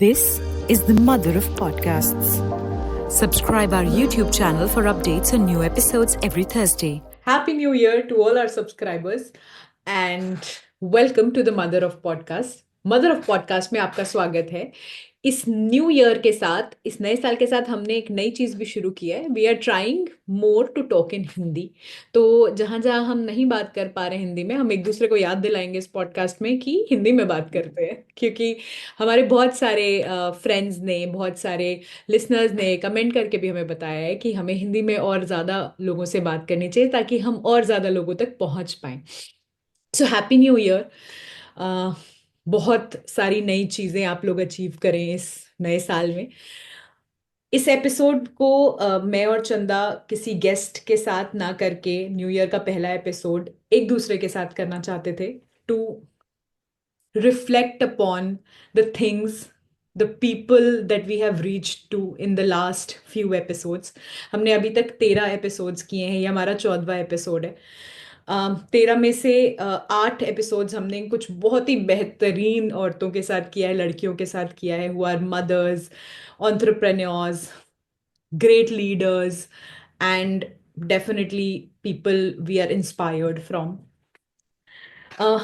This is the mother of podcasts. Subscribe our YouTube channel for updates on new episodes every Thursday. Happy New Year to all our subscribers and welcome to the Mother of Podcast. Mother of Podcast में आपका स्वागत है। इस new year के साथ, इस नए साल के साथ हमने एक नई चीज़ भी शुरू की है। We are trying more to talk in Hindi. तो जहाँ जहाँ हम नहीं बात कर पा रहे हिंदी में, हम एक दूसरे को याद दिलाएंगे इस पॉडकास्ट में कि हिंदी में बात करते हैं, क्योंकि हमारे बहुत सारे फ्रेंड्स ने, बहुत सारे लिसनर्स ने कमेंट करके भी हमें बताया है कि हमें हिंदी में और ज़्यादा लोगों से बात करनी चाहिए ताकि हम और ज़्यादा लोगों तक पहुंच पाएं। So happy new year. बहुत सारी नई चीज़ें आप लोग अचीव करें इस नए साल में। इस एपिसोड को मैं और चंदा किसी गेस्ट के साथ ना करके, न्यू ईयर का पहला एपिसोड एक दूसरे के साथ करना चाहते थे, to reflect upon the things, the people that we have reached to in the last few episodes. हमने अभी तक 13 एपिसोड्स किए हैं, ये हमारा 14वां एपिसोड है। 13 में से 8 एपिसोड्स हमने कुछ बहुत ही बेहतरीन औरतों के साथ किया है, लड़कियों के साथ किया है, who are mothers, entrepreneurs, great leaders, and definitely people we are inspired from.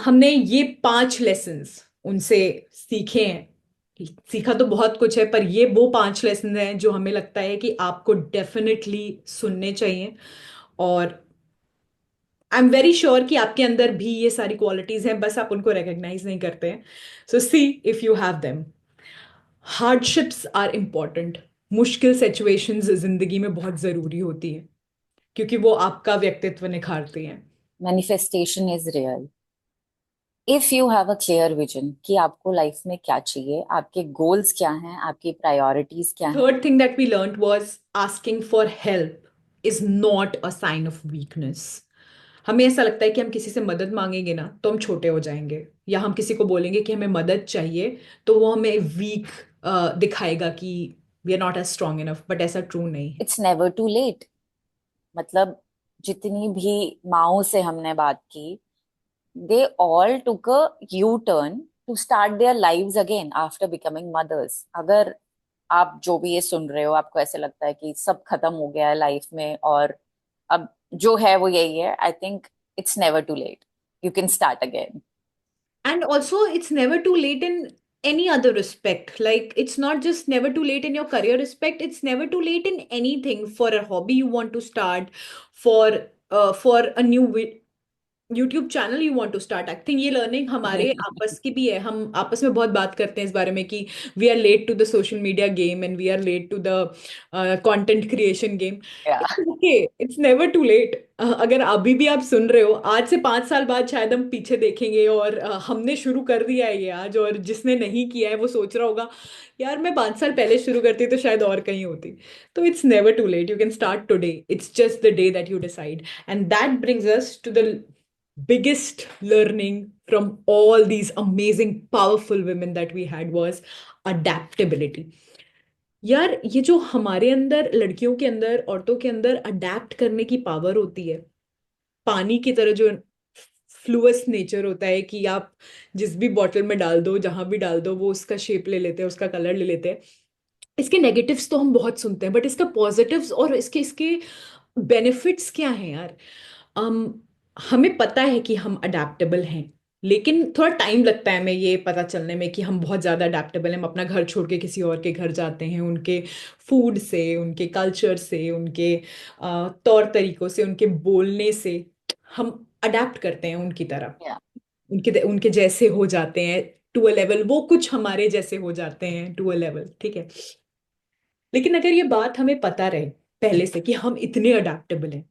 हमने ये 5 लेसन्स उनसे सीखे हैं। सीखा तो बहुत कुछ है, पर ये वो 5 लेसन हैं जो हमें लगता है कि आपको डेफिनेटली सुनने चाहिए। और आई एम वेरी श्योर कि आपके अंदर भी ये सारी क्वालिटीज हैं, बस आप उनको रिकग्नाइज नहीं करते हैं। So see if you have them. Hardships are important. मुश्किल सिचुएशंस जिंदगी में बहुत जरूरी होती है, क्योंकि वो आपका व्यक्तित्व निखारती हैं। Manifestation is real if you have a clear vision कि आपको लाइफ में क्या चाहिए, आपके गोल्स क्या हैं, आपकी प्रायोरिटीज क्या हैं। Third thing that we learned was asking for help is not a sign of weakness. हमें ऐसा लगता है कि हम किसी से मदद मांगेंगे ना तो हम छोटे हो जाएंगे, या हम किसी को बोलेंगे कि हमें मदद चाहिए तो वो हमें वीक दिखाएगा कि we are not as strong enough, but ऐसा ट्रू नहीं है। It's never too late. मतलब जितनी भी माओ से हमने बात की, they all took a U turn to start their lives again after becoming mothers. अगर आप जो भी ये सुन रहे हो, आपको ऐसे लगता है कि सब खत्म हो गया है लाइफ में और अब जो है वो यही है, I think it's never too late, you can start again. And also, it's never too late in any other respect. Like, it's not just never too late in your career respect, it's never too late in anything. For a hobby you want to start, for a new YouTube channel you want to start. I think ये learning हमारे आपस की भी है। हम आपस में बहुत बात करते हैं इस बारे में कि we are late to the social media game and we are late to the content creation game. Okay, it's never too late. अगर अभी भी आप सुन रहे हो, आज से 5 साल बाद शायद हम पीछे देखेंगे और हमने शुरू कर दिया है ये आज, और जिसने नहीं किया है वो सोच रहा होगा यार मैं 5 साल पहले शुरू करती तो शायद और कहीं होती। तो it's never too late, you can start today, it's just the day that you decide. And that brings us to the biggest learning from all these amazing powerful women that we had was adaptability. यार, ये जो हमारे अंदर, लड़कियों के अंदर, औरतों के अंदर अडेप्ट करने की पावर होती है, पानी की तरह जो फ्लूअस नेचर होता है कि आप जिस भी बॉटल में डाल दो, जहां भी डाल दो, वो उसका शेप ले लेते हैं, उसका कलर ले लेते हैं। इसके नेगेटिव्स तो हम बहुत सुनते हैं, बट इसका पॉजिटिव्स और इसके इसके बेनिफिट्स क्या हैं यार। um, हमें पता है कि हम अडेप्टेबल हैं, लेकिन थोड़ा टाइम लगता है हमें ये पता चलने में कि हम बहुत ज़्यादा अडेप्टेबल हैं। हम अपना घर छोड़ के किसी और के घर जाते हैं, उनके फूड से, उनके कल्चर से, उनके तौर तरीकों से, उनके बोलने से हम अडेप्ट करते हैं उनकी तरह, Yeah. उनके उनके जैसे हो जाते हैं टू अ लेवल, वो कुछ हमारे जैसे हो जाते हैं टू अ लेवल, ठीक है। लेकिन अगर ये बात हमें पता रहे पहले से कि हम इतने अडेप्टेबल हैं,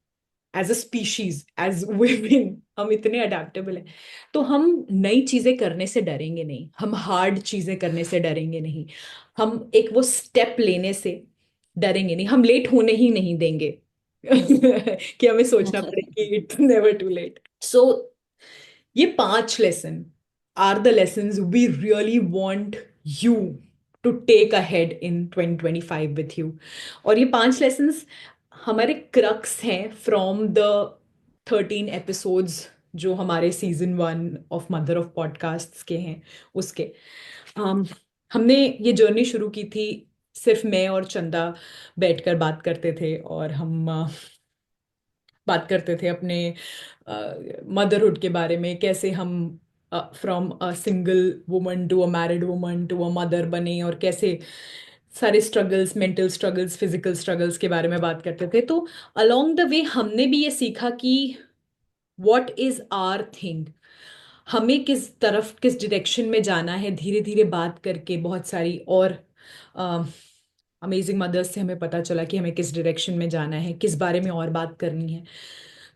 as a species, as women हम इतने अडेप्टेबल हैं, तो हम नई चीजें करने से डरेंगे नहीं, हम हार्ड चीजें करने से डरेंगे नहीं, हम एक वो स्टेप लेने से डरेंगे नहीं, हम लेट होने ही नहीं देंगे कि हमें सोचना पड़े कि it's never too late. So ये 5 lesson are the lesson we really want you to take ahead in 2025 with you. और ये 5 लेसन्स हमारे क्रक्स हैं फ्रॉम द 13 एपिसोड्स जो हमारे season 1 of mother of podcast के हैं, उसके हमने ये जर्नी शुरू की थी, सिर्फ मैं और चंदा बैठकर बात करते थे, और हम बात करते थे अपने मदरहुड के बारे में, कैसे हम from a single woman to a married woman to a mother बने, और कैसे सारे struggles, mental struggles, physical struggles के बारे में बात करते थे। तो अलोंग द वे हमने भी ये सीखा कि व्हाट इज आवर थिंग, हमें किस तरफ, किस डायरेक्शन में जाना है। धीरे धीरे बात करके बहुत सारी और अमेजिंग मदर्स से हमें पता चला कि हमें किस डायरेक्शन में जाना है, किस बारे में और बात करनी है।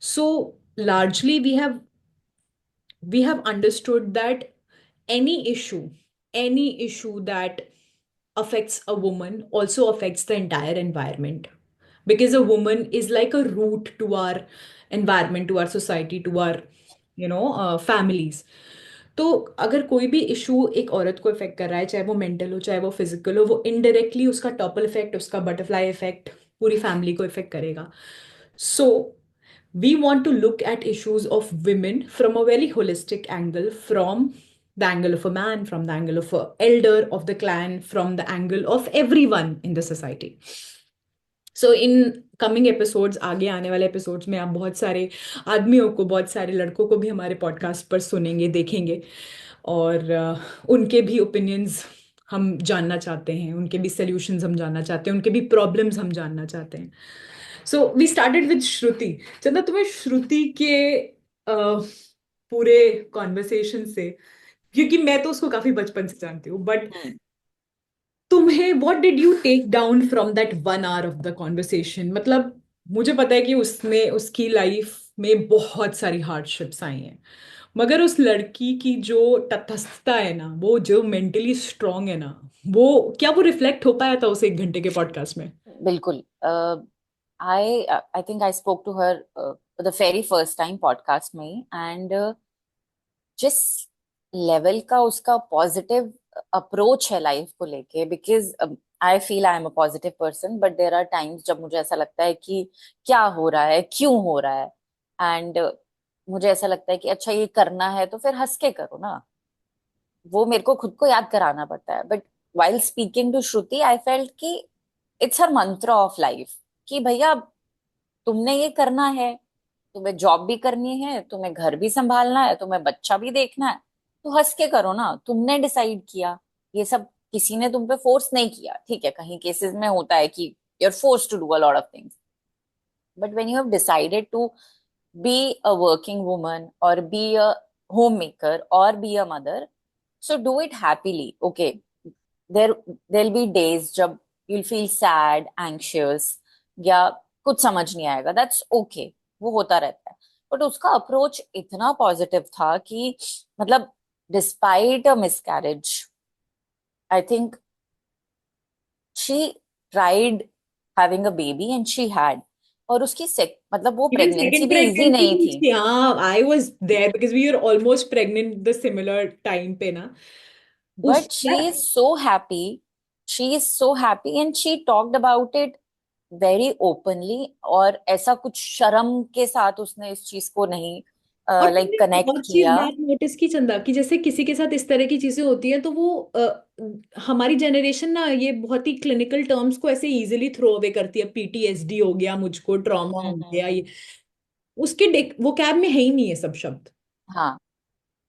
सो largely we have understood that any issue any issue that affects a woman also affects the entire environment, because a woman is like a root to our environment, to our society, to our families. तो अगर कोई भी issue एक औरत को effect कर रहा है, चाहे वो मेंटल हो चाहे वो फिजिकल हो, वो इनडायरेक्टली उसका टॉपल इफेक्ट, उसका बटरफ्लाई इफेक्ट पूरी फैमिली को इफेक्ट करेगा. सो we want to look at issues of women from a very holistic angle, from the angle of a man, from the angle of a elder of the clan, from the angle of everyone in the society. So in coming episodes, आगे आने वाले episodes में आप बहुत सारे आदमियों को, बहुत सारे लड़कों को भी हमारे पॉडकास्ट पर सुनेंगे, देखेंगे, और उनके भी ओपिनियंस हम जानना चाहते हैं, उनके भी सॉल्यूशंस हम जानना चाहते हैं, उनके भी प्रॉब्लम्स हम जानना चाहते हैं. सो वी स्टार्टेड विद श्रुति. चंदा, तुम्हें श्रुति के पूरे कॉन्वर्सेशन से, क्योंकि मैं तो उसको काफी बचपन से जानती हूँ, बट तुम्हें what did you take down from that 1 hour of the conversation? मतलब मुझे पता है कि उसने, उसकी लाइफ में बहुत सारी हार्डशिप्स आई हैं, मगर उस लड़की की जो तटस्थता है ना, वो जो मेंटली स्ट्रांग है ना, वो क्या वो रिफ्लेक्ट हो पाया था उस 1 घंटे के पॉडकास्ट में? बिल्कुल. I think I spoke to her for the very first time podcast में, and जिस लेवल का उसका पॉजिटिव अप्रोच है लाइफ को लेके, because I feel I am a positive person, but there are times जब मुझे ऐसा लगता है कि क्या हो रहा है, क्यों हो रहा है, एंड मुझे ऐसा लगता है कि अच्छा ये करना है तो फिर हंस के करो ना. वो मेरे को खुद को याद कराना पड़ता है. But while speaking to Shruti I felt कि इट्स हर मंत्र ऑफ लाइफ कि भैया तुमने ये करना है, तुम्हें जॉब भी करनी है, तुम्हें घर भी संभालना है, तुम्हें बच्चा भी देखना है, तो हंस के करो ना. तुमने डिसाइड किया ये सब, किसी ने तुम पे फोर्स नहीं किया. ठीक है, कहीं केसेस में होता है कि you are force to do a lot of things, but when you have decided to be a working woman और बी अ होम मेकर और be a mother, so do it happily. Okay, there'll be days जब you'll feel sad, anxious, या कुछ समझ नहीं आएगा. that's okay, वो होता रहता है. बट उसका अप्रोच इतना पॉजिटिव था कि मतलब despite a miscarriage, I think she tried having a baby and she had. और उसकी मतलब वो Even प्रेगनेंसी second भी इजी नहीं pregnancy, थी. yeah, I was there because we were almost pregnant the similar time पे ना. उस But she is so happy. She is so happy and she talked about it very openly. और ऐसा कुछ शर्म के साथ उसने इस चीज को नहीं और लाइक तुमने एक कनेक्ट और चीज किया. बात नोटिस की चंदा, कि जैसे किसी के साथ इस तरह की चीजें होती हैं तो वो हमारी जनरेशन ना ये बहुत ही क्लिनिकल टर्म्स को ऐसे इजीली थ्रो अवे करती है. पीटीएसडी हो गया, मुझको ट्रॉमा हो गया, ये उसके वो कैब में है ही नहीं ये सब शब्द. हाँ,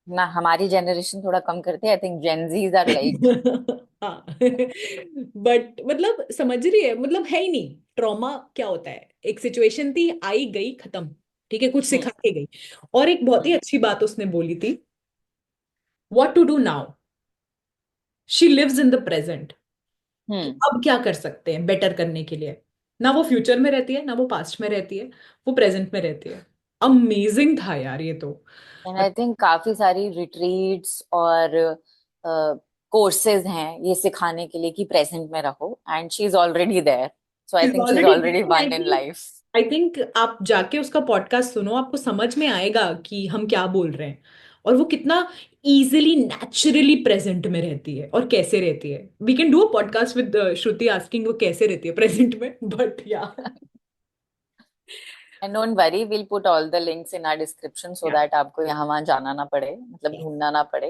ना हमारी जनरेशन थोड़ा कम करते हैं. I think Gen Zs are like. हाँ. बट मतलब समझ रही है, मतलब है ही नहीं. ट्रॉमा क्या होता है? एक सिचुएशन थी, आई गई, खत्म. ठीक है, कुछ हम्म. सिखा के गई. और एक बहुत ही हम्म. अच्छी बात उसने बोली थी, what to do now. She lives in the present. कि हम्म. अब क्या कर सकते हैं बेटर करने के लिए. ना वो फ्यूचर में रहती है, ना वो पास्ट में रहती है, वो प्रेजेंट में रहती है. अमेजिंग था यार ये तो. एंड आई थिंक काफी सारी रिट्रीट्स और कोर्सेज हैं ये सिखाने के लिए कि प्रेजेंट में रहो, and she is already there. So I think she is already. Already won in life. I think आप जाके उसका पॉडकास्ट सुनो, आपको समझ में आएगा कि हम क्या बोल रहे हैं, और वो कितना इजीली, नेचुरली प्रेजेंट में रहती है, और कैसे रहती है. We can do a podcast with Shruti asking वो कैसे रहती है प्रेजेंट में, but yeah. And don't worry, will put all the links in our description so yeah. That आपको यहाँ वहां जाना ना पड़े, मतलब ढूंढना ना पड़े.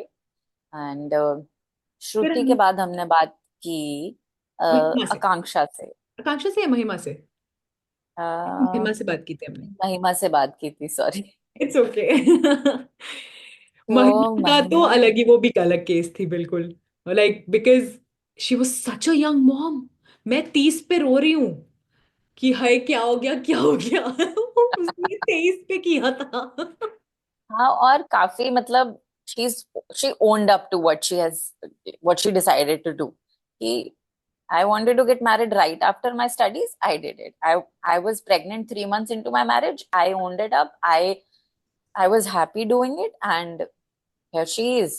एंड फिर श्रुति के हम बाद हमने बात की महिमा से, आकांक्षा से। आकांक्षा से या महिमा से? अ, महिमा से बात की थी हमने। महिमा से बात की थी, सॉरी। It's okay. तो महिमा का तो महिमा, अलग ही, वो भी एक अलग केस थी बिल्कुल। Like because she was such a young mom. मैं 30 पे रो रही हूँ कि हाय क्या हो गया क्या हो गया। उसने 23 पे किया था। हाँ, और काफी मतलब she's she owned up to what she decided to do. कि I wanted to get married right after my studies. I did it. I was pregnant 3 months into my marriage. I owned it up. I was happy doing it, and here she is.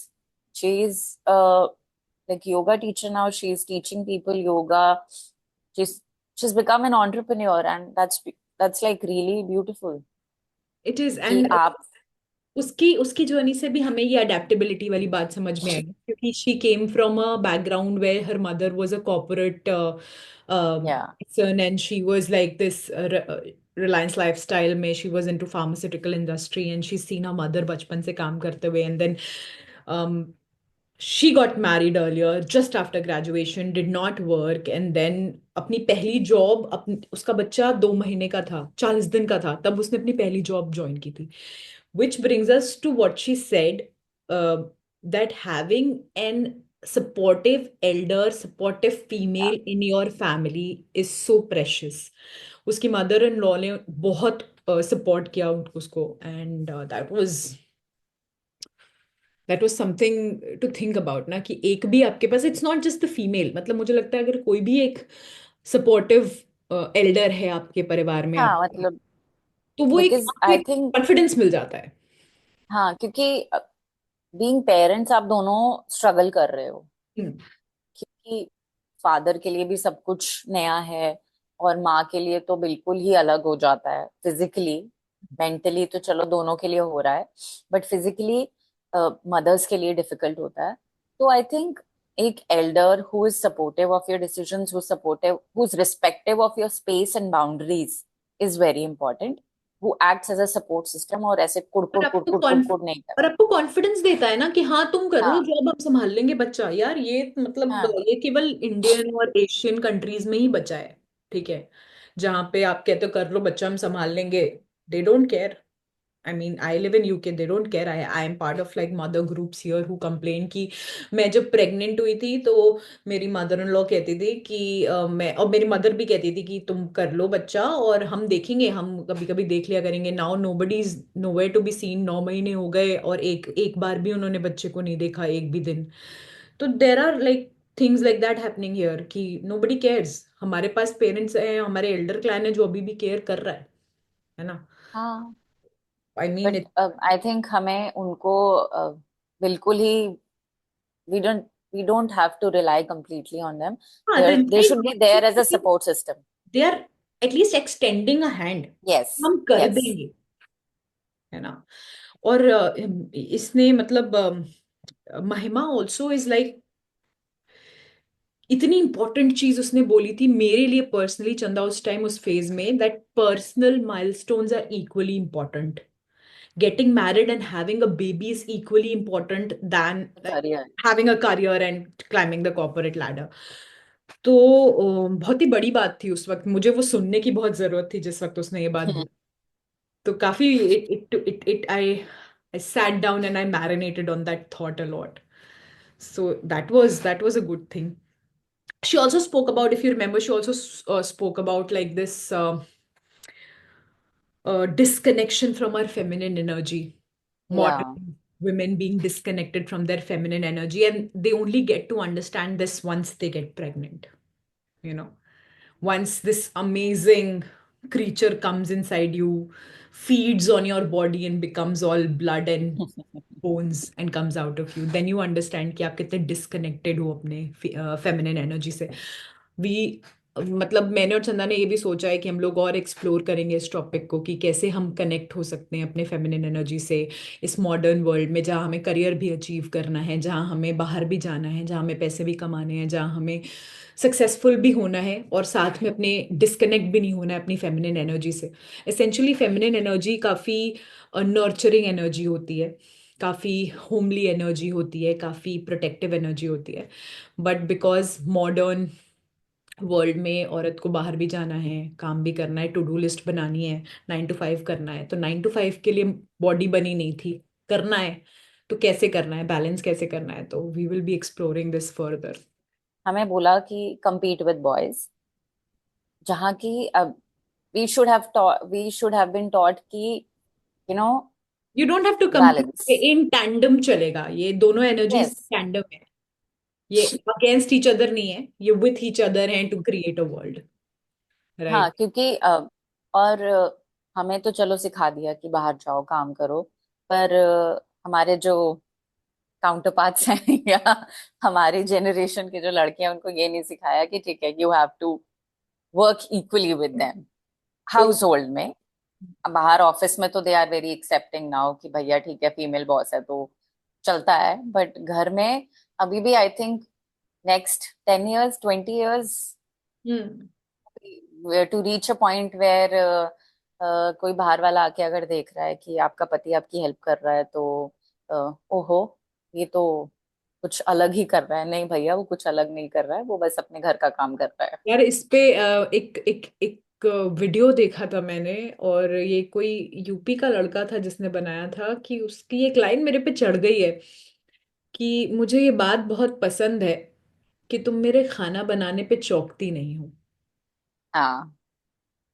She's like yoga teacher now. She's teaching people yoga. She's she's become an entrepreneur, and that's like really beautiful. It is. कि and आप, उसकी उसकी journey से भी हमें ये adaptability वाली बात समझ में आई, क्योंकि she came from a background where her mother was a corporate yeah, person, and she was like this Reliance lifestyle में she was into pharmaceutical industry, and she's seen her mother बचपन से काम करते हुए, and then um, she got married earlier just after graduation, did not work, and then अपनी पहली job, उसका बच्चा 2 महीने का था, 40 दिन का था, तब उसने अपनी पहली जॉब ज्वाइन की थी। Which brings us to what she said, that having an supportive elder, supportive female in your family is so precious. उसकी मदर इन लॉ ने बहुत सपोर्ट किया उसको, and that was something to think about ना, कि एक भी आपके पास, it's not just the female, मतलब मुझे लगता है अगर कोई भी एक सपोर्टिव एल्डर है आपके परिवार में हाँ आपके, मतलब, तो वो एक बिकॉज आपको आई एक थिंक, कॉन्फिडेंस मिल जाता है। हाँ, क्योंकि बीइंग पेरेंट्स आप दोनों स्ट्रगल कर रहे हो, हम्म। क्योंकि फादर के लिए भी सब कुछ नया है, और माँ के लिए तो बिल्कुल ही अलग हो जाता है फिजिकली। मेंटली तो चलो दोनों के लिए हो रहा है, बट फिजिकली मदर्स के लिए डिफिकल्ट होता है। तो आई थिंक एक elder who is supportive of your decisions, who supportive, who is respective of your space and boundaries, is very important. Who acts as a support system, और ऐसे और कुड़कुड़ आपको कुड़कुड़ कॉन्फ कुड़कुड़ नहीं और करता। आपको कॉन्फिडेंस देता है ना कि हाँ तुम कर लो हाँ, जॉब, हम संभाल लेंगे बच्चा। यार ये मतलब हाँ, ये केवल इंडियन और एशियन कंट्रीज में ही बचा है, ठीक है, जहाँ पे आप कहते हो कर लो बच्चा हम संभाल लेंगे। They don't care. I mean, I live in UK. They don't care. I am part of like mother groups here who complain कि मैं जब प्रेग्नेंट हुई थी तो मेरी मदर इन लॉ कहती थी कि मैं, और मेरी मदर भी कहती थी कि तुम कर लो बच्चा और हम देखेंगे, हम कभी कभी देख लिया करेंगे। Now nobody is nowhere to be seen. 9 महीने हो गए और एक एक बार भी उन्होंने बच्चे को नहीं देखा, एक भी दिन। तो there are like things like that happening here कि नोबडी केयर्स। हमारे पास पेरेंट्स हैं, हमारे एल्डर क्लैन है जो अभी भी केयर कर रहा है ना। हाँ। I mean but I think हमें उनको बिल्कुल ही, we don't we don't have to rely completely on them. हाँ, They realise, should be there as a support system. They are at least extending a hand, Yes, हम कर yes. देंगे, है ना। और इसने मतलब महिमा ऑल्सो इज लाइक, इतनी इंपॉर्टेंट चीज उसने बोली थी मेरे लिए पर्सनली चंदा उस टाइम, उस फेज में, that personal milestones are equally important. Getting married and having a baby is equally important than Career. having a career and climbing the corporate ladder. तो बहुत ही बड़ी बात थी उस वक्त, मुझे वो सुनने की बहुत जरूरत थी जिस वक्त उसने ये बात बोली। तो काफी it I sat down and I marinated on that thought a lot. So that was a good thing. She also spoke about, if you remember, she also spoke about like this disconnection from our feminine energy. Yeah. Modern women being disconnected from their feminine energy, and they only get to understand this once they get pregnant. You know, once this amazing creature comes inside you, feeds on your body and becomes all blood and bones and comes out of you, then you understand कि आप कितने disconnected हो अपने feminine energy से। We मतलब मैंने और चंदा ने ये भी सोचा है कि हम लोग और एक्सप्लोर करेंगे इस टॉपिक को, कि कैसे हम कनेक्ट हो सकते हैं अपने फेमिनिन एनर्जी से इस मॉडर्न वर्ल्ड में, जहाँ हमें करियर भी अचीव करना है, जहाँ हमें बाहर भी जाना है, जहाँ हमें पैसे भी कमाने हैं, जहाँ हमें सक्सेसफुल भी होना है, और साथ में अपने डिस्कनेक्ट भी नहीं होना है अपनी फेमिनिन एनर्जी से। एसेंशियली फेमिनिन एनर्जी काफ़ी नर्चरिंग एनर्जी होती है। काफी होमली एनर्जी होती है, काफी प्रोटेक्टिव एनर्जी होती है। बट बिकॉज मॉडर्न वर्ल्ड में औरत को बाहर भी जाना है, काम भी करना है, टू डू लिस्ट बनानी है, 9 to 5 करना है, तो 9 to 5 के लिए बॉडी बनी नहीं थी, करना है तो कैसे करना है, बैलेंस कैसे करना है, तो we will be exploring this further. हमें बोला कि compete with boys, जहाँ की अब we should have been taught कि you know you don't have to compete, balance. In tandem चलेगा, ये दोनों एनर्जीज Yes. टैंडम है, ये अगेंस्ट ईच अदर नहीं है, ये विथ ईच अदर है टू क्रिएट अ वर्ल्ड, हाँ, राइट। क्योंकि और हमें तो चलो सिखा दिया कि बाहर जाओ काम करो, पर हमारे जो काउंटर पार्ट्स हैं या हमारी जनरेशन के जो लड़के हैं उनको ये नहीं सिखाया कि ठीक है, you have to work equally with them तो हाउस होल्ड में। अब बाहर ऑफिस में तो they are very accepting now कि भैया ठीक है, फीमेल बॉस है तो चलता है, बट घर में अभी भी I think next 10 years 20 years hmm to reach a point where कोई बाहर वाला आके अगर देख रहा है कि आपका पति आपकी हेल्प कर रहा है तो ओहो, ये तो कुछ अलग ही कर रहा है। नहीं भैया, वो कुछ अलग नहीं कर रहा है, वो बस अपने घर का काम कर रहा है। यार, इस पे एक एक एक वीडियो देखा था मैंने, और ये कोई यूपी का लड़का था जिसने बनाया था, कि उसकी एक लाइन मेरे पे चढ़ गई है कि मुझे ये बात बहुत पसंद है कि तुम मेरे खाना बनाने पे चौंकती नहीं हो। हाँ।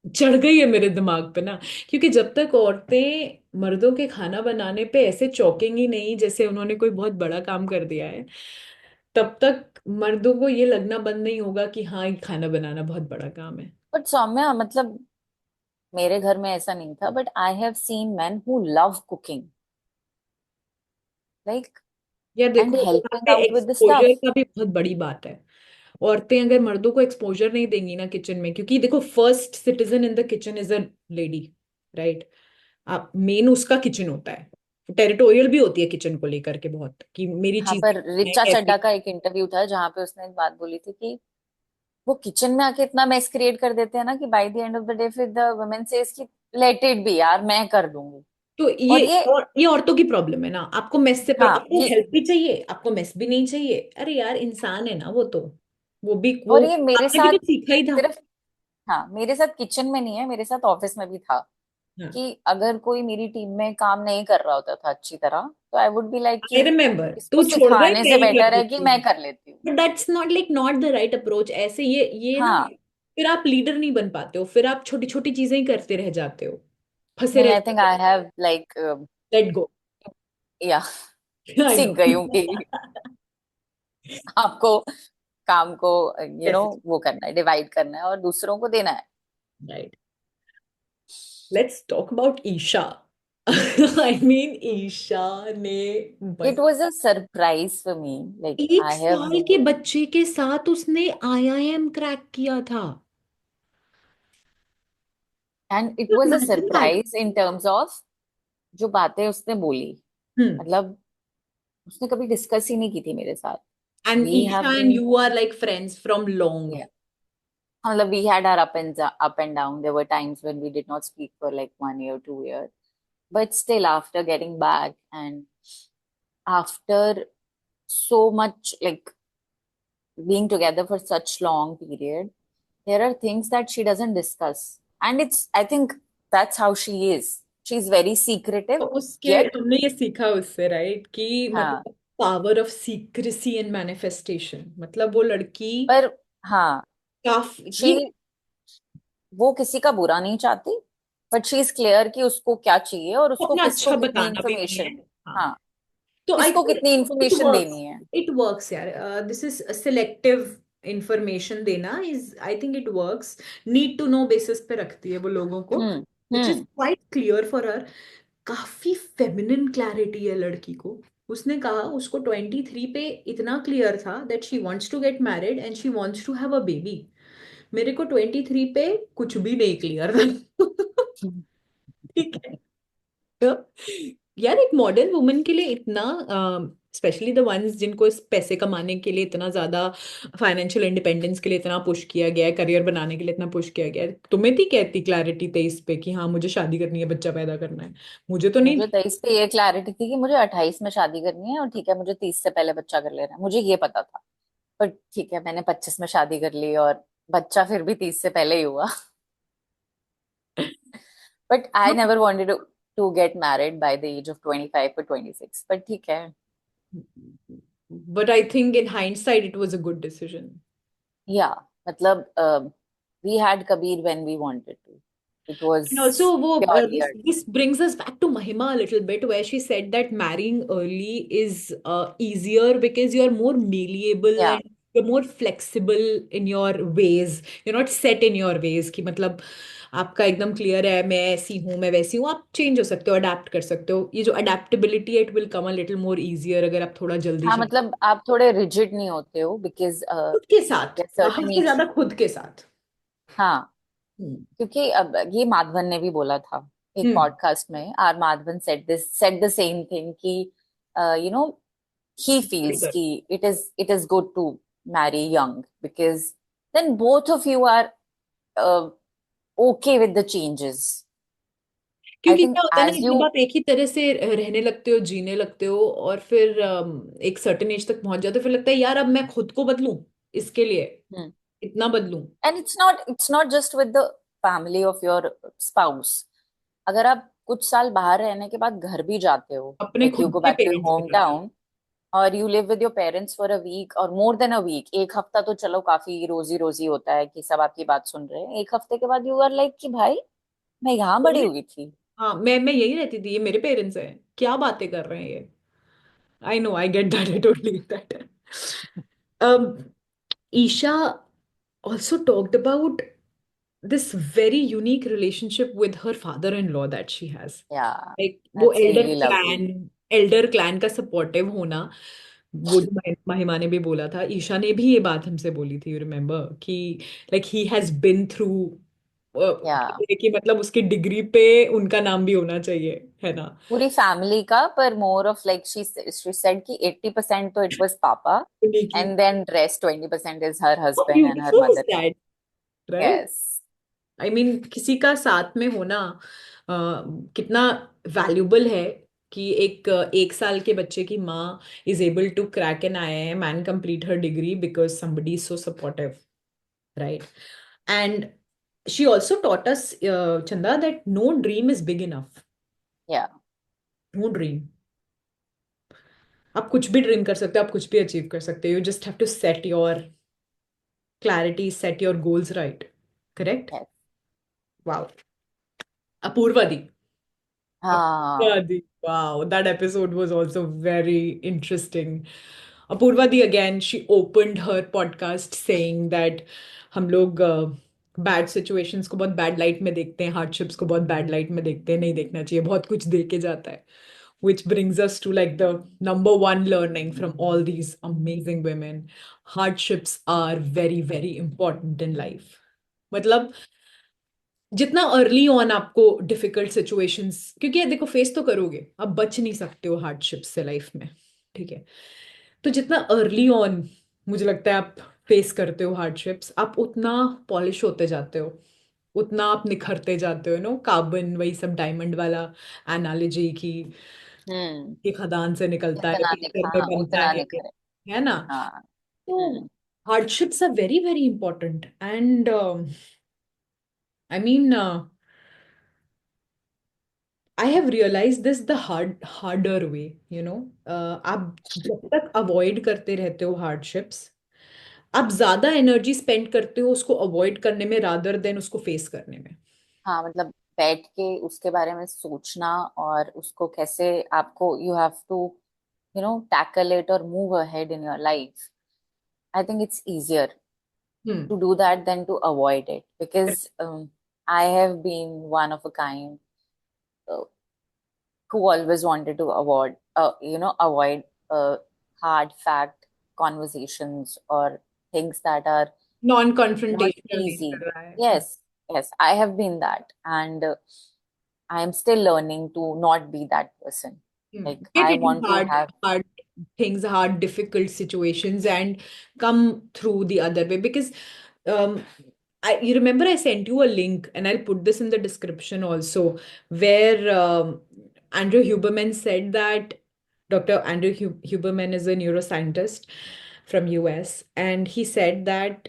चढ़ गई है मेरे दिमाग पे ना, क्योंकि जब तक औरतें मर्दों के खाना बनाने पे ऐसे चौंकेंगी नहीं जैसे उन्होंने कोई बहुत बड़ा काम कर दिया है, तब तक मर्दों को ये लगना बंद नहीं होगा कि हाँ, ये खाना बनाना बहुत बड़ा काम है। बट सौम्या, मतलब मेरे घर में ऐसा नहीं था, but I have seen men who love cooking, like, यार एंड देखो, यहाँ हेल्पिंग पे out with the exposure stuff. का भी बहुत बड़ी बात है। औरतें अगर मर्दों को एक्सपोजर नहीं देंगी ना किचन में, क्योंकि देखो, first citizen in the kitchen is a lady, right. आप मेन उसका किचन होता है, टेरिटोरियल भी होती है किचन को लेकर के बहुत, कि मेरी हाँ, चीजें पर रिचा कैसी। चड्ढा का एक इंटरव्यू था जहां पे उसने एक बात बोली थी कि वो किचन में आके इतना मेस क्रिएट कर देते हैं ना कि by the end of the day फिर द वुमेन सेज कि लेट इट बी यार, मैं कर दूंगी। तो और ये, ये औरतों की प्रॉब्लम है ना, आपको मेस से हाँ आपको ये, हेल्प भी चाहिए, आपको मेस भी नहीं चाहिए। अरे यार, इंसान है ना वो तो, वो भी वो और ये मेरे आपने भी साथ तो सीखा ही था। सिर्फ, हाँ मेरे साथ किचन में नहीं है, मेरे साथ ऑफिस में भी था हाँ, कि अगर कोई मेरी टीम में काम नहीं कर रहा होता था अच्छी तरह तो I would be like I कि रिमेम्बर, इसको तू छोड़ दे, सिखाने मैं से ही कर बेटर है कि देती मैं हूँ। कर लेती हूँ। But that's not like not the right approach, ऐसे ये ना, हाँ। फिर आप लीडर नहीं बन पाते हो, फिर आप छोटी छोटी चीजें ही करते रह जाते हो, फंसे नहीं, रह आई थिंक जाते आई हो। Have like, let go. या आई नो। सीख गई हूँ कि आपको काम को कैसे। वो करना है, डिवाइड करना है और दूसरों को देना है। Right, let's talk about Isha. I mean, Isha ने it was a surprise for me, like एक आई हैव साल के बच्चे के साथ उसने आईआईएम क्रैक किया था। And it was a imagine that. Surprise in terms of जो बातें उसने बोली, हम्म मतलब उसने कभी डिस्कस ही नहीं की थी मेरे साथ। And we have Isha and been, you are like friends from long. मतलब we had our up and down. There were times when we did not speak for like 1 year 2 years, but still after getting back and after so much like being together for such long period, there are things that she doesn't discuss, and it's, I think that's how she is. She's very secretive, तो उसके yet हमने ये सीखा उससे, right, कि हाँ, मतलब power of secrecy and manifestation, मतलब वो लड़की पर हाँ, काफी she, वो किसी का बुरा नहीं चाहती, बट शी इज क्लियर कि उसको क्या चाहिए और उसको अपना किसको अच्छा कितनी बताना भी नहीं है। इंफॉर्मेशन, हाँ, हाँ, तो आई किसको थिंक कितनी इट इंफॉर्मेशन वर्क्स, देनी है। इट वर्क्स यार, दिस इज सिलेक्टिव इंफॉर्मेशन देना is, I think it works. Need to know basis पे रखती है वो लोगों को, hmm. Which is hmm. Quite clear for her. काफी फेमिनिन क्लैरिटी है लड़की को। उसने कहा उसको 23 पे इतना क्लियर था that she wants to get married and she wants to have a baby. मेरे को 23 पे कुछ भी नहीं क्लियर था। ठीक है। तो यार, एक मॉडर्न वुमन के लिए इतना स्पेशली द वंस जिनको इस पैसे कमाने के लिए इतना ज्यादा, फाइनेंशियल इंडिपेंडेंस के लिए इतना पुश किया गया है, करियर बनाने के लिए इतना पुश किया गया है, तुम्हें थी क्या इतनी क्लैरिटी 23 पे कि हाँ मुझे शादी करनी है, बच्चा पैदा करना है? मुझे तो नहीं मुझे थी। 23 पे ये क्लैरिटी थी कि मुझे 28 में शादी करनी है, और ठीक है मुझे 30 से पहले बच्चा कर लेना है, मुझे ये पता था। पर ठीक है, मैंने 25 में शादी कर ली और बच्चा फिर भी 30 से पहले ही हुआ। But I never wanted to get married by the age of 25 or 26, पर ठीक है। But I think in hindsight it was a good decision. या मतलब we had Kabir when we wanted to, it was And also, purely this early. this brings us back to Mahima a little bit, where she said that marrying early is easier because you're more malleable या and you're more flexible in your ways. You're not set in your ways कि मतलब आपका एकदम clear है, मैं ऐसी हूँ मैं वैसी हूँ, आप चेंज हो सकते हो, अडेप्ट कर सकते हो। ये जो adaptability, it will come a little more easier अगर आप थोड़ा जल्दी हाँ, शादी, मतलब आप थोड़े रिजिड नहीं होते हो, बिकॉज खुद के साथ, बाहर सर्टेन से एज। ज्यादा खुद के साथ। हाँ, हम्म। क्योंकि अब ये माधवन ने भी बोला था एक हम्म। पॉडकास्ट में, R Madhavan said the same thing कि यू नो he feels कि it is good to marry young, because then both of you are uh, okay with the changes. I क्योंकि think क्या होता है ना, as you जब आप एक ही तरह से रहने लगते हो, जीने लगते हो, और फिर एक सर्टेन एज तक पहुंच जाते हो, फिर लगता है यार अब मैं खुद को बदलूं, इसके लिए hmm. इतना बदलूं। and it's not just with the family of your spouse. अगर आप कुछ साल बाहर रहने के बाद घर भी जाते हो, अपने like you खुद go के back to your पेरेंट्स के साथ। hometown, और you live with your parents for a week और मोर देन अ वीक, एक हफ्ता तो चलो काफी रोजी रोजी होता है कि सब आपकी बात सुन रहे हैं, एक हफ्ते के बाद यू आर लाइक कि भाई मैं यहाँ बड़ी हुई थी। हाँ, मैं यही रहती थी, ये मेरे पेरेंट्स हैं, क्या बातें कर रहे हैं ये। I know, I get that, I totally get that. Isha also talked about this very unique relationship with her father-in-law that she has. या Like वो that's really lovely. Elder clan का सपोर्टिव होना, वो जो महिमा ने भी बोला था, ईशा ने भी ये बात हमसे बोली थी, यू रिमेम्बर कि like he has been through, या कि मतलब उसकी डिग्री पे उनका नाम भी होना चाहिए, है ना? पूरी फैमिली का, पर more of like she said कि 80% तो इट वाज पापा, उन्हीं की। And then rest 20% is her How husband and her beautiful is mother in. that, right? Yes. I mean किसी का साथ में होना कितना वैल्यूबल है, कि एक साल के बच्चे की माँ is able to crack an IIM and complete her degree because somebody is so supportive, right? And she also taught us, Chanda, that no dream is big enough. या No dream. आप कुछ भी ड्रीम कर सकते हो, आप कुछ भी अचीव कर सकते हो, you just have to set your clarity, set your goals right. Correct? Yes. Wow. Apurva Di. हाँ। Apurva Di. Wow, that episode was also very interesting. Apurva Di, again, she opened her podcast saying that हम लोग bad situations को बहुत bad light में देखते हैं, hardships को बहुत बैड लाइट में देखते हैं, नहीं देखना चाहिए, बहुत कुछ दे के जाता है। Which brings us to like the number one learning from all these amazing women. Hardships are very, very important in life. मतलब जितना अर्ली ऑन आपको डिफिकल्ट सिचुएशंस, क्योंकि ये देखो फेस तो करोगे, आप बच नहीं सकते हो हार्डशिप्स से लाइफ में, ठीक है? तो जितना अर्ली ऑन मुझे लगता है आप फेस करते हो हार्डशिप्स, आप उतना पॉलिश होते जाते हो, उतना आप निखरते जाते हो, नो कार्बन, वही सब डायमंड वाला एनालॉजी की, हम्म। कि खदान से निकलता है, जितना पत्थर दिखा, में हाँ बनता उतना है निखरे। है ना? हाँ। तो hmm. Hardships are very very important, and I mean I have realize this the harder way, you know. आप जब तक अवॉइड करते रहते हो हार्डशिप्स, आप ज्यादा एनर्जी स्पेंड करते हो उसको अवॉइड करने में रादर देन उसको फेस करने में। हाँ, मतलब बैठ के उसके बारे में सोचना, और उसको कैसे आपको you have to tackle it or move ahead in your life. I think it's easier hmm. to do that than to avoid it, because I have been one of a kind uh, who always wanted to avoid hard fact conversations or things that are non not confrontational easy. Nature रहा है। Yes, yes, I have been that, and I am still learning to not be that person. Like get I it is want to hard, have, hard things, hard, difficult situations, and come through the other way. Because um, you remember I sent you a link, and I'll put this in the description also, where Andrew Huberman said that Dr. Andrew Huberman is a neuroscientist from US, and he said that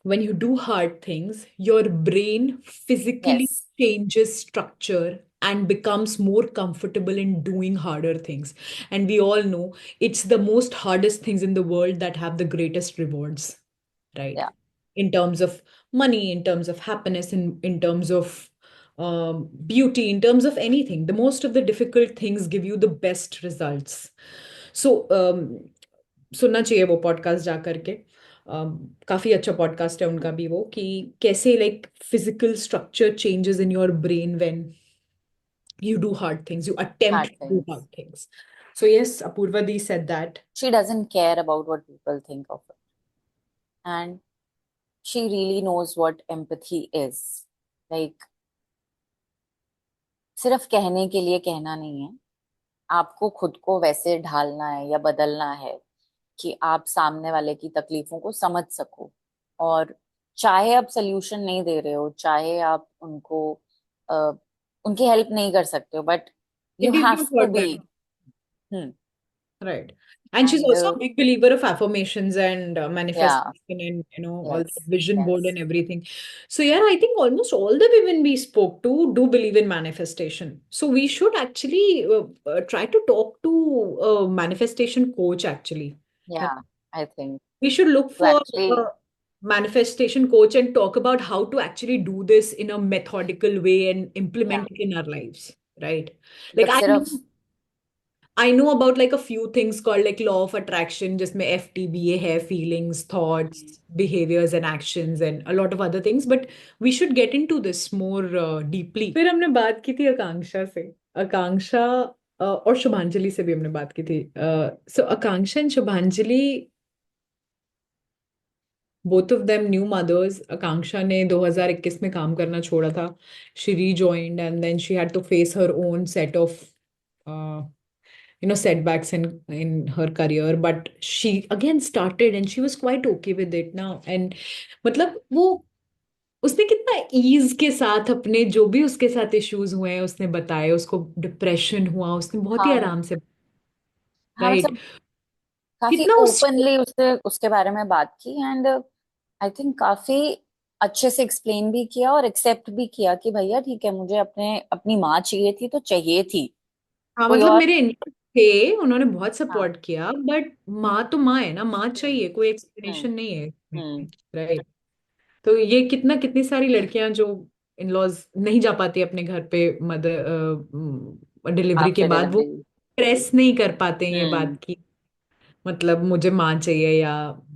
when you do hard things, your brain physically Yes. changes structure and becomes more comfortable in doing harder things. And we all know it's the most hardest things in the world that have the greatest rewards, right? Yeah. In terms of money, in terms of happiness, in terms of beauty, in terms of anything. The most of the difficult things give you the best results. So सुनना चाहिए वो podcast जा करके। काफी अच्छा podcast है उनका भी, वो कि कैसे like physical structure changes in your brain when you do hard things, you attempt Hard to do things. hard things. So yes, Apurva Di said that. She doesn't care about what people think of her. And she really knows what empathy is. Like, सिर्फ कहने के लिए कहना नहीं है, आपको खुद को वैसे ढालना है या बदलना है कि आप सामने वाले की तकलीफों को समझ सको। और चाहे आप सोल्यूशन नहीं दे रहे हो, चाहे आप उनको अ, उनकी हेल्प नहीं कर सकते हो, but you It is have good to for be. them. Hmm. Right. And she's and also a big believer of affirmations and या। manifestation and, all yes. the vision board yes. and everything. So, yeah, I think almost all the women we spoke to do believe in manifestation. So, we should actually try to talk to a manifestation coach, actually. Yeah. I think We should look to for a actually. manifestation coach and talk about how to actually do this in a methodical way and या। implement it in our lives, right? Like मतलब सिर्फ। I know about like a few things called like law of attraction, just my FTBA है, feelings, thoughts, behaviors and actions and a lot of other things, but we should get into this more deeply. फिर हमने बात की थी आकांक्षा से, आकांक्षा और शुभांजलि से भी हमने बात की थी. So Akanksha and शुभांजलि, both of them new mothers. आकांक्षा ने 2021 में काम करना छोड़ा था. She rejoined and then she had to face her own set of uh, setbacks in her career, but she again started and she was quite okay with it now. And मतलब वो उसने कितना ईज के साथ अपने जो भी उसके साथ इश्यूज हुए हैं उसने बताए, उसको डिप्रेशन हुआ, उसने बहुत ही हाँ। आराम से, हाँ राइट, मतलब काफी कितना उस ओपनली उससे उसके बारे में बात की। एंड आई थिंक काफी अच्छे से एक्सप्लेन भी किया और एक्सेप्ट भी किया कि भैया ठीक है, मुझे अपने अपनी माँ चाहिए थी तो चाहिए थी। हाँ कोई मतलब और। मेरे इंडियन थे, उन्होंने बहुत हाँ। सपोर्ट किया, बट माँ तो माँ है ना, माँ हम्म। चाहिए, कोई हम्म। एक्सप्लेनेशन नहीं है, हम्म। राइट? तो ये कितनी सारी लड़कियां जो इन लॉज नहीं जा पाती अपने घर पे मदर डिलीवरी के आफ्टर बाद, वो डिलीवरी। प्रेस नहीं कर पाते हैं ये हम्म। बात की, मतलब मुझे माँ चाहिए या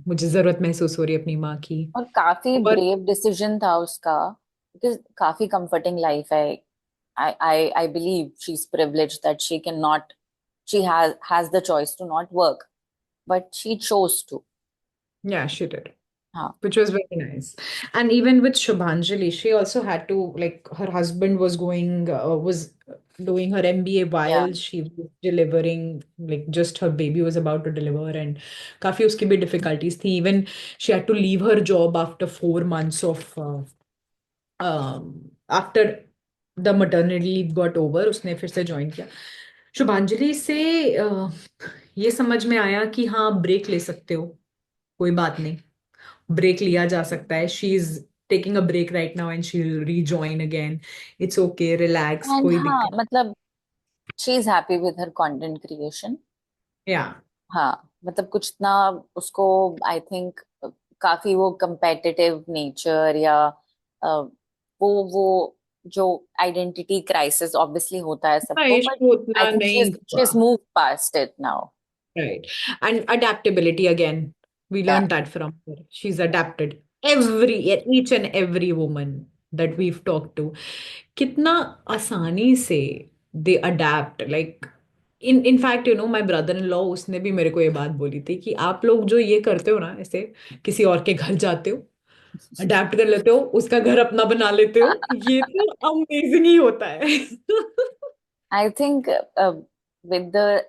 मुझे जरूरत महसूस हो रही है अपनी माँ की. और काफी और ब्रेव डिसीजन था उसका, बिकॉज काफी कंफर्टिंग लाइफ है। I believe she's privileged that she cannot, she has the choice to not work, but she chose to. yeah, she did, हाँ। which was very nice. And even with Shubhanjali, she also had to, like, her husband was doing her MBA Yeah. while she was delivering, like, just her baby was about to deliver, and काफी उसकी भी difficulties थी. Even she had to leave her job after 4 months of after the maternity leave got over, उसने फिर से join किया. शुभांजलि से ये समझ में आया कि हाँ, ब्रेक ले सकते हो, कोई बात नहीं, ब्रेक लिया जा सकता है. She is taking a break right now and she will rejoin again. It's okay, relax, and कोई हाँ दिक्कत. मतलब she is happy with her content creation. या हाँ मतलब कुछ ना उसको, आई थिंक काफी वो competitive नेचर या वो जो आइडेंटिटी क्राइसिस ऑब्वियसली होता है सबको, बट इश्यू आई उतना थिंक शी नहीं शी हुआ. Is move past it now. Right. And adaptability again. We या। learned that from her. She's adapted. Each and every woman that we've talked to, कितना आसानी से they adapt. Like in fact, my brother-in-law, उसने भी मेरे को ये बात बोली थी कि आप लोग जो ये करते हो ना, ऐसे किसी और के घर जाते हो, अडेप्ट कर लेते हो, उसका घर अपना बना लेते हो, ये तो अमेजिंग ही होता है. I think with the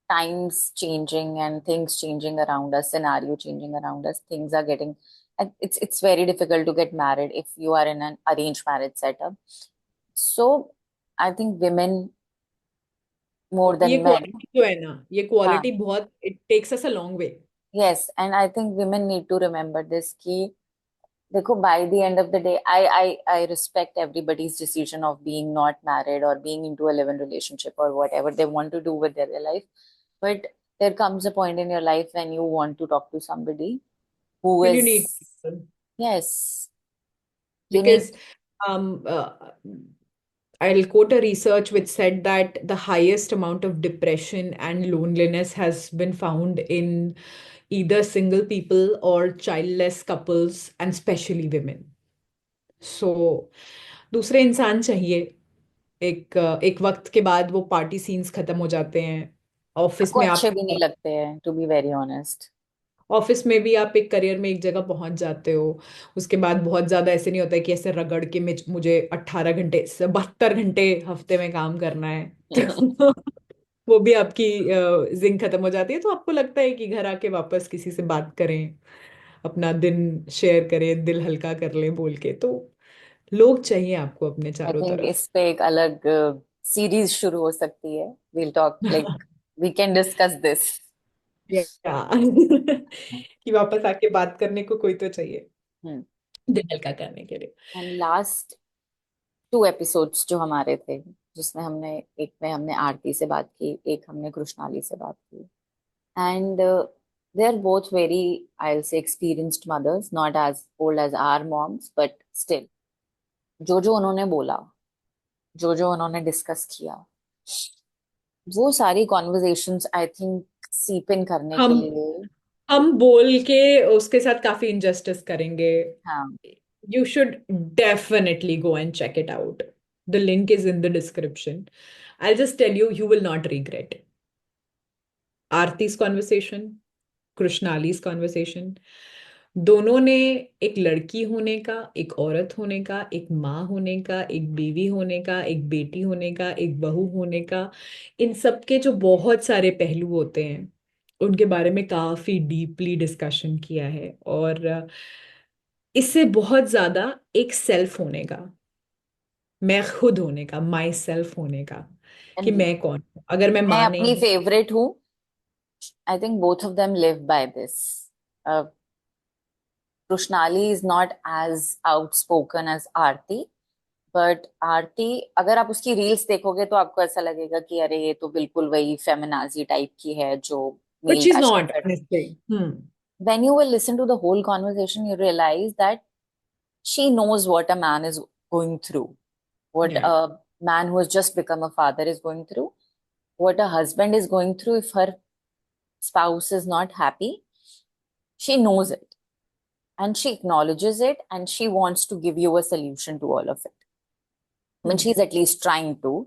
times changing and things changing around us, scenario changing around us, things are getting, and it's very difficult to get married if you are in an arranged marriage setup. So I think women more ये than men, quality जो है ना, ये हाँ, quality बहुत, it takes us a long way. yes, and I think women need to remember this कि देखो, by the end of the day, I respect everybody's decision of being not married or being into a live-in relationship or whatever they want to do with their life. But there comes a point in your life when you want to talk to somebody who When you is, need people. yes, you need, Because I'll quote a research which said that the highest amount of depression and loneliness has been found in either single people or childless couples, and especially women. So दूसरे इंसान चाहिए. एक वक्त के बाद वो party scenes खत्म हो जाते हैं. ऑफिस आपको में अच्छे आप भी नहीं लगते हैं, to be very honest. Office में भी आप एक करियर में एक जगह पहुंच जाते हो. उसके बाद बहुत ज्यादा ऐसे नहीं होता है कि ऐसे रगड़ के मुझे 18 घंटे से 72 घंटे हफ्ते में काम करना है. तो वो भी आपकी जिंक खत्म हो जाती है. तो आपको लगता है कि घर आके वापस किसी से बात करें, अपना दिन शेयर करें, दिल हल्का कर लें बोल के. तो लोग चाहिए आपको अपने आई चारों थिंक तरफ. इस पे एक अलग सीरीज शुरू हो सकती है. We'll talk, like we can discuss this. या कि वापस आके बात करने को कोई तो चाहिए, दिल हल्का करने के लिए. एंड लास्ट 2 एपिसोड्स जो हमारे थे, जिसमें हमने, एक में हमने आरती से बात की, एक हमने कृष्णाली से बात की, and they are both very, I'll say, experienced mothers, not as old as our moms, but still, जो उन्होंने बोला, जो उन्होंने डिस्कस किया, वो सारी कॉन्वर्जेशंस आई थिंक सीप इन करने के हम लिए. हम बोल के उसके साथ काफी इनजस्टिस करेंगे. हाँ, You should definitely go and check it out. The link is in the description. I'll just tell you, you will not regret. Aarti's conversation, कृष्णाली's conversation, दोनों ने एक लड़की होने का, एक औरत होने का, एक माँ होने का, एक बीवी होने का, एक बेटी होने का, एक बहू होने का, इन सब के जो बहुत सारे पहलू होते हैं उनके बारे में काफी डीपली डिस्कशन किया है. और इससे बहुत ज्यादा एक सेल्फ होने का, मैं खुद होने का, माई सेल्फ होने का, कि एंड मैं कौन हूं. अगर मैं मैं माँ नहीं अपनी हूं. फेवरेट हूँ. I think both of them live by this. Krishnali is not as outspoken as Aarti, but Aarti, अगर आप उसकी रील्स देखोगे तो आपको ऐसा लगेगा कि अरे ये तो बिल्कुल वही फेमिनाजी टाइप की है जो but male she is dashing not करती. Honestly. When you will listen to the whole conversation, you realize that she knows what a man is going through, what या. a man who has just become a father is going through, what a husband is going through if her spouse is not happy. She knows it and she acknowledges it and she wants to give you a solution to all of it. I mean, she's at least trying to.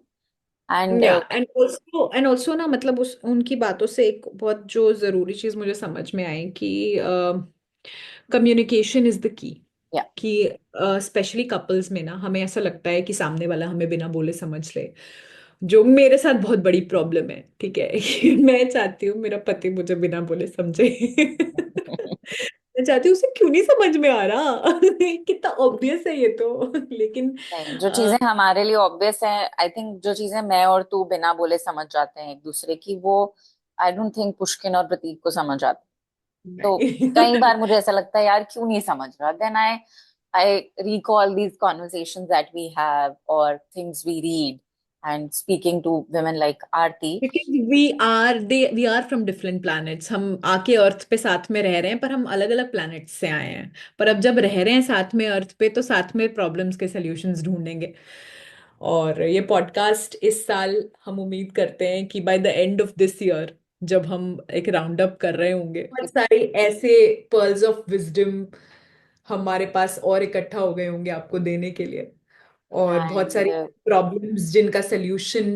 And या and also ना, मतलब उस उनकी बातों से एक बहुत जो जरूरी चीज मुझे समझ में आई कि communication is the key. yeah, कि स्पेशली कपल्स में ना हमें ऐसा लगता है कि सामने वाला हमें बिना बोले समझ ले. जो मेरे साथ बहुत बड़ी प्रॉब्लम है, ठीक है. मैं चाहती हूँ मेरा पति मुझे बिना बोले समझे. मैं चाहती हूँ उसे क्यों नहीं समझ में आ रहा. कितना ऑब्वियस है ये तो. लेकिन नहीं, जो चीजें हमारे लिए ऑब्वियस हैं, आई थिंक जो चीजें मैं और तू बिना बोले समझ जाते हैं एक दूसरे की, वो आई डोंट थिंक पुष्किन और प्रतीक को समझ आते. तो कई नहीं. बार मुझे ऐसा लगता है यार क्यों नहीं समझ रहा. Then I recall these conversations that we have or things we read, and speaking to women like Aarti. Because we are from different planets. हम आके अर्थ पे साथ में रह रहे हैं, पर हम अलग अलग planets से आए हैं. पर अब जब रह रहे हैं साथ में अर्थ पे, तो साथ में प्रॉब्लम्स के सॉल्यूशंस ढूंढेंगे. और ये पॉडकास्ट इस साल हम उम्मीद करते हैं कि by the end of this year, जब हम एक राउंड अप कर रहे होंगे, बहुत सारे ऐसे पर्ल्स ऑफ विजडम हमारे पास और इकट्ठा हो गए होंगे आपको देने के लिए. और बहुत And सारी प्रॉब्लम्स जिनका solution,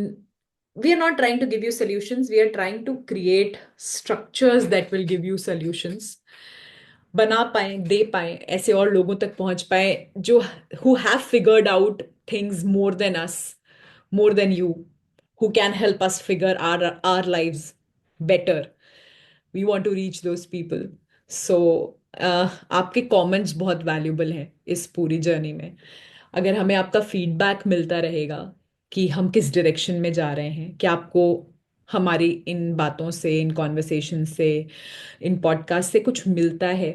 we are not trying to give you solutions, we are trying to create structures that will give you solutions. बना पाए, दे पाए, ऐसे और लोगों तक पहुंच पाए जो who have figured out things more than us, more than you, who can help us figure our lives. better. We want to reach those people. So आपके कमेंट्स बहुत वैल्यूबल हैं इस पूरी जर्नी में. अगर हमें आपका फीडबैक मिलता रहेगा कि हम किस डायरेक्शन में जा रहे हैं, कि आपको हमारी इन बातों से, इन कॉन्वर्सेशन से, इन पॉडकास्ट से कुछ मिलता है,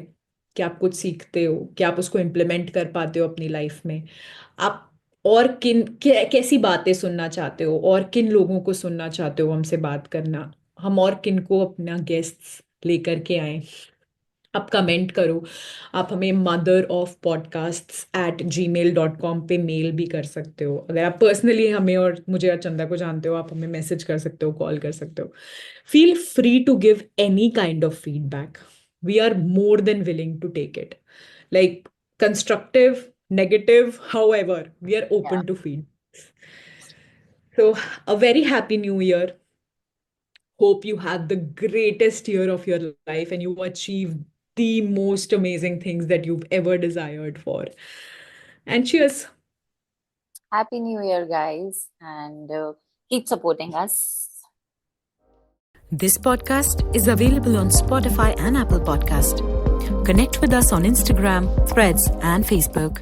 कि आप कुछ सीखते हो, कि आप उसको इम्प्लीमेंट कर पाते हो अपनी लाइफ में, आप और कैसी बातें सुनना चाहते हो, और किन लोगों को सुनना चाहते हो हमसे बात करना, हम और किन को अपना गेस्ट्स लेकर के आए, आप कमेंट करो. आप हमें motherofpodcasts@gmail.com पे मेल भी कर सकते हो. अगर आप पर्सनली हमें और मुझे और चंदा को जानते हो, आप हमें मैसेज कर सकते हो, कॉल कर सकते हो. Feel free to give any kind of feedback. We are more than willing to take it, like constructive, negative, however, we are open Yeah. to feed. So, a very happy new year. Hope you have the greatest year of your life and you achieve the most amazing things that you've ever desired for. And cheers. Happy New Year, guys, and keep supporting us. This podcast is available on Spotify and Apple Podcast. Connect with us on Instagram, Threads, and Facebook.